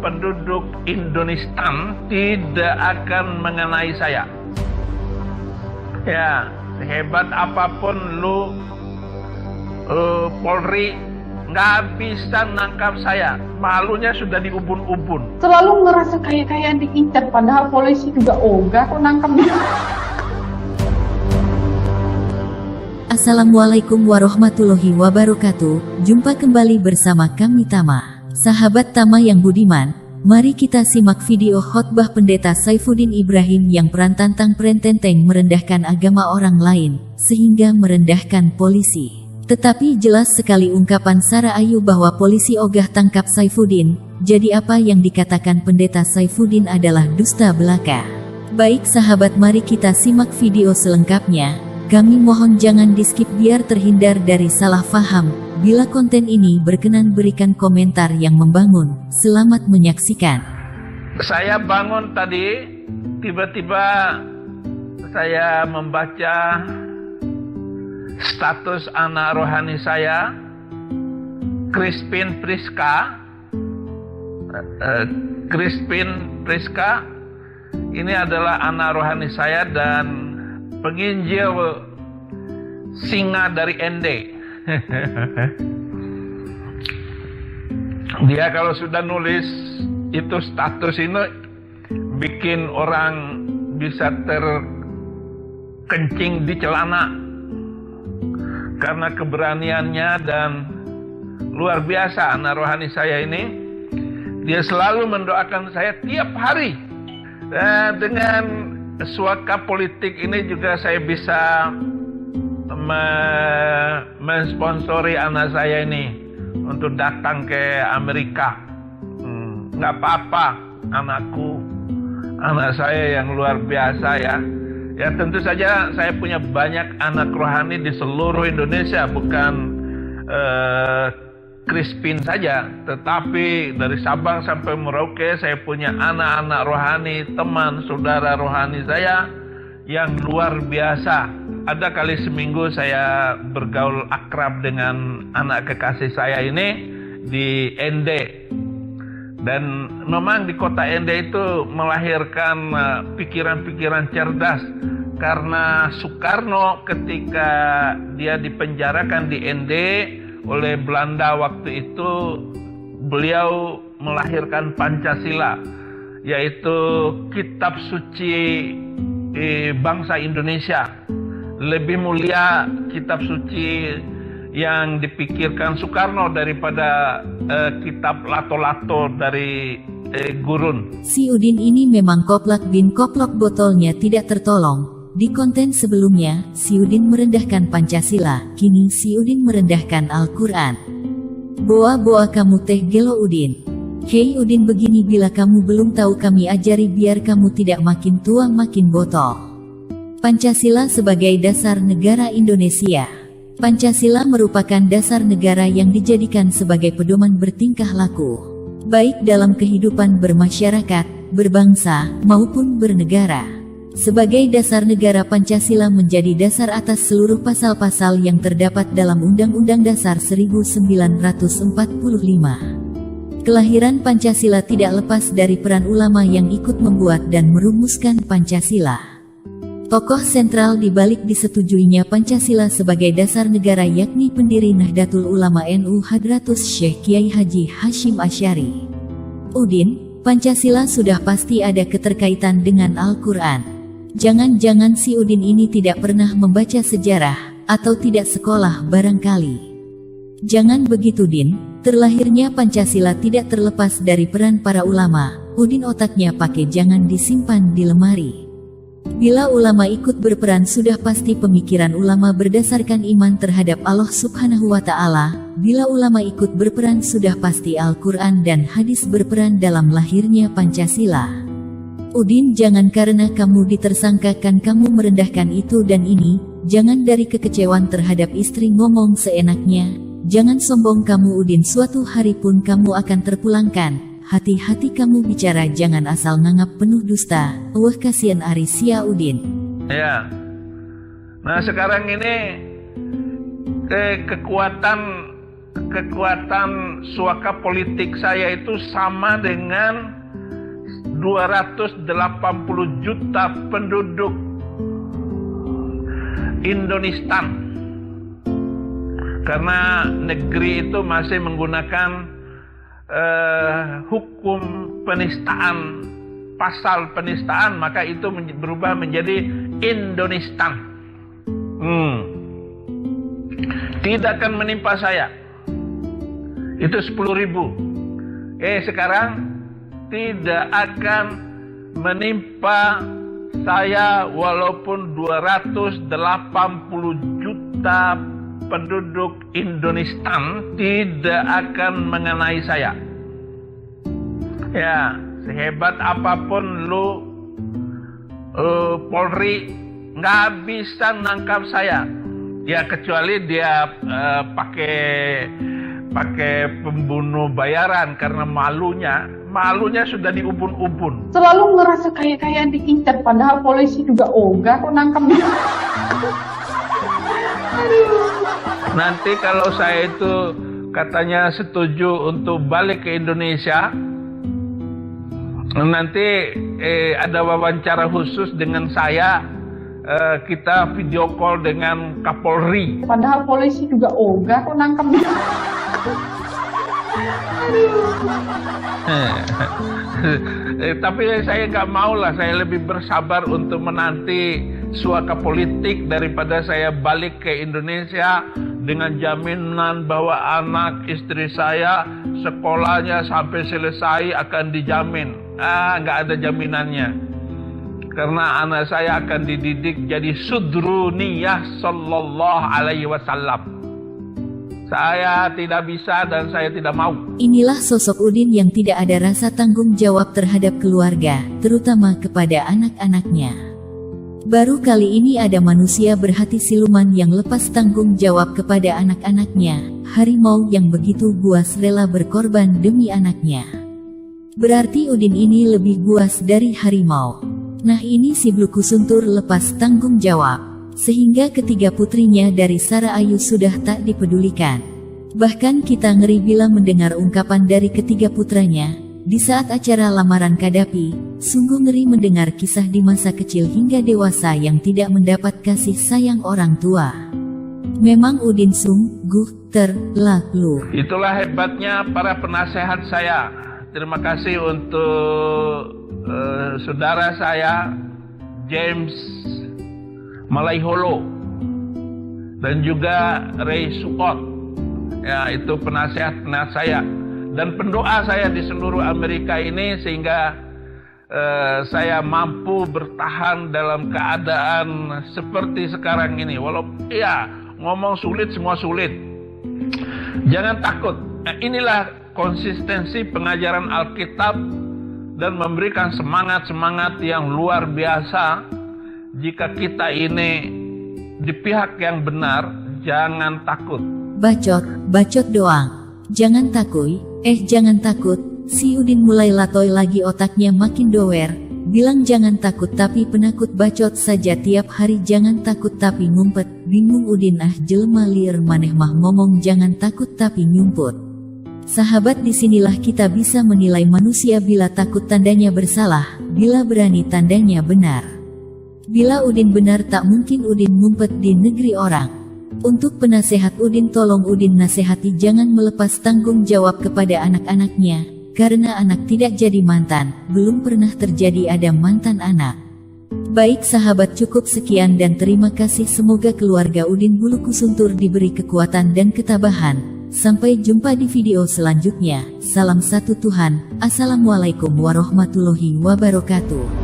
penduduk Indonesia tidak akan mengenai saya. Ya, hebat apapun lu Polri nggak bisa nangkap saya. Malunya sudah di ubun-ubun. Selalu ngerasa kayak diincar, padahal polisi juga ogah kok nangkep dia. Assalamualaikum warahmatullahi wabarakatuh. Jumpa kembali bersama kami Tama. Sahabat Tama yang budiman, mari kita simak video khotbah Pendeta Saifuddin Ibrahim yang perantantang perententeng merendahkan agama orang lain, sehingga merendahkan polisi. Tetapi jelas sekali ungkapan Sarah Ayu bahwa polisi ogah tangkap Saifuddin, jadi apa yang dikatakan Pendeta Saifuddin adalah dusta belaka. Baik sahabat, mari kita simak video selengkapnya. Kami mohon jangan di-skip biar terhindar dari salah faham. Bila konten ini berkenan berikan komentar yang membangun. Selamat menyaksikan. Saya bangun tadi, tiba-tiba saya membaca status anak rohani saya, Crispin Priska. Crispin Priska ini adalah anak rohani saya dan penginjil singa dari ND. Dia kalau sudah nulis itu status ini bikin orang bisa terkencing di celana karena keberaniannya, dan luar biasa anak rohani saya ini. Dia selalu mendoakan saya tiap hari. Dengan suaka politik ini juga saya bisa mensponsori anak saya ini untuk datang ke Amerika. Nggak apa-apa, anak saya yang luar biasa ya. Ya tentu saja saya punya banyak anak rohani di seluruh Indonesia, bukan Crispin saja, tetapi dari Sabang sampai Merauke saya punya anak-anak rohani, teman saudara rohani saya yang luar biasa. Ada kali seminggu saya bergaul akrab dengan anak kekasih saya ini di ND. Dan memang di kota ND itu melahirkan pikiran-pikiran cerdas, karena Soekarno ketika dia dipenjarakan di ND oleh Belanda waktu itu, beliau melahirkan Pancasila, yaitu kitab suci bangsa Indonesia. Lebih mulia kitab suci yang dipikirkan Soekarno daripada kitab lato-lato dari gurun. Si Udin ini memang koplak bin koplok botolnya tidak tertolong. Di konten sebelumnya, si Udin merendahkan Pancasila, kini si Udin merendahkan Al-Quran. Boa kamu teh gelo Udin. Hei Udin, begini, bila kamu belum tahu kami ajari biar kamu tidak makin tua makin botol. Pancasila sebagai dasar negara Indonesia. Pancasila merupakan dasar negara yang dijadikan sebagai pedoman bertingkah laku, baik dalam kehidupan bermasyarakat, berbangsa, maupun bernegara. Sebagai dasar negara, Pancasila menjadi dasar atas seluruh pasal-pasal yang terdapat dalam Undang-Undang Dasar 1945. Kelahiran Pancasila tidak lepas dari peran ulama yang ikut membuat dan merumuskan Pancasila. Tokoh sentral di balik disetujuinya Pancasila sebagai dasar negara yakni pendiri Nahdlatul Ulama NU Hadratus Syekh Kiai Haji Hashim Asy'ari. Udin, Pancasila sudah pasti ada keterkaitan dengan Al-Quran. Jangan-jangan si Udin ini tidak pernah membaca sejarah, atau tidak sekolah barangkali. Jangan begitu Din, terlahirnya Pancasila tidak terlepas dari peran para ulama. Udin otaknya pakai jangan disimpan di lemari. Bila ulama ikut berperan sudah pasti pemikiran ulama berdasarkan iman terhadap Allah Subhanahu wa Ta'ala. Bila ulama ikut berperan sudah pasti Al-Quran dan hadis berperan dalam lahirnya Pancasila. Udin, jangan karena kamu ditersangkakan kamu merendahkan itu dan ini, jangan dari kekecewaan terhadap istri ngomong seenaknya, jangan sombong kamu Udin, suatu hari pun kamu akan terpulangkan, hati-hati kamu bicara jangan asal nganggap penuh dusta, wah kasihan Arisia Udin. Ya, nah sekarang ini kekuatan kekuatan suaka politik saya itu sama dengan 280 juta penduduk Indonesia. Karena negeri itu masih menggunakan hukum penistaan, pasal penistaan, maka itu berubah menjadi Indonesia. Tidak akan menimpa saya. Itu 10.000. Sekarang tidak akan menimpa saya walaupun 280 juta penduduk Indonesia tidak akan mengenai saya. Ya, sehebat apapun lu Polri nggak bisa nangkap saya. Ya kecuali dia pakai pembunuh bayaran karena malunya sudah diubun-ubun. Selalu ngerasa kayak diincar, padahal polisi juga ogah kok nangkep dia. Nanti kalau saya itu katanya setuju untuk balik ke Indonesia, nanti ada wawancara khusus dengan saya, kita video call dengan Kapolri. Padahal polisi juga ogah kok nangkep dia. Tapi saya nggak mau lah, saya lebih bersabar untuk menanti suaka politik daripada saya balik ke Indonesia dengan jaminan bahwa anak istri saya sekolahnya sampai selesai akan dijamin. Nggak ada jaminannya. Karena anak saya akan dididik jadi sudruniyah sallallahu alaihi wasallam. Saya tidak bisa dan saya tidak mau. Inilah sosok Udin yang tidak ada rasa tanggung jawab terhadap keluarga, terutama kepada anak-anaknya. Baru kali ini ada manusia berhati siluman yang lepas tanggung jawab kepada anak-anaknya, harimau yang begitu buas rela berkorban demi anaknya. Berarti Udin ini lebih buas dari harimau. Nah ini si Bluku Suntur lepas tanggung jawab, sehingga ketiga putrinya dari Sara Ayu sudah tak dipedulikan. Bahkan kita ngeri bila mendengar ungkapan dari ketiga putranya, di saat acara lamaran Kadapi, sungguh ngeri mendengar kisah di masa kecil hingga dewasa yang tidak mendapat kasih sayang orang tua. Memang Udin sungguh terlalu. Itulah hebatnya para penasehat saya. Terima kasih untuk saudara saya James Malaiholo dan juga Ray Sukot. Ya, itu penasehat saya dan pendoa saya di seluruh Amerika ini sehingga saya mampu bertahan dalam keadaan seperti sekarang ini. Walaupun ya ngomong sulit, semua sulit. Jangan takut. Inilah konsistensi pengajaran Alkitab dan memberikan semangat-semangat yang luar biasa. Jika kita ini di pihak yang benar, jangan takut. Bacot doang. Jangan takut. Si Udin mulai latoy lagi, otaknya makin dower. Bilang jangan takut tapi penakut, bacot saja tiap hari. Jangan takut tapi ngumpet. Bingung Udin, jelma liar maneh mah ngomong jangan takut tapi nyumput. Sahabat, disinilah kita bisa menilai manusia. Bila takut tandanya bersalah, bila berani tandanya benar. Bila Udin benar, tak mungkin Udin ngumpet di negeri orang. Untuk penasehat Udin, tolong Udin nasehati jangan melepas tanggung jawab kepada anak-anaknya. Karena anak tidak jadi mantan, belum pernah terjadi ada mantan anak. Baik sahabat, cukup sekian dan terima kasih. Semoga keluarga Udin Buluku Suntur diberi kekuatan dan ketabahan. Sampai jumpa di video selanjutnya. Salam satu Tuhan. Assalamualaikum warahmatullahi wabarakatuh.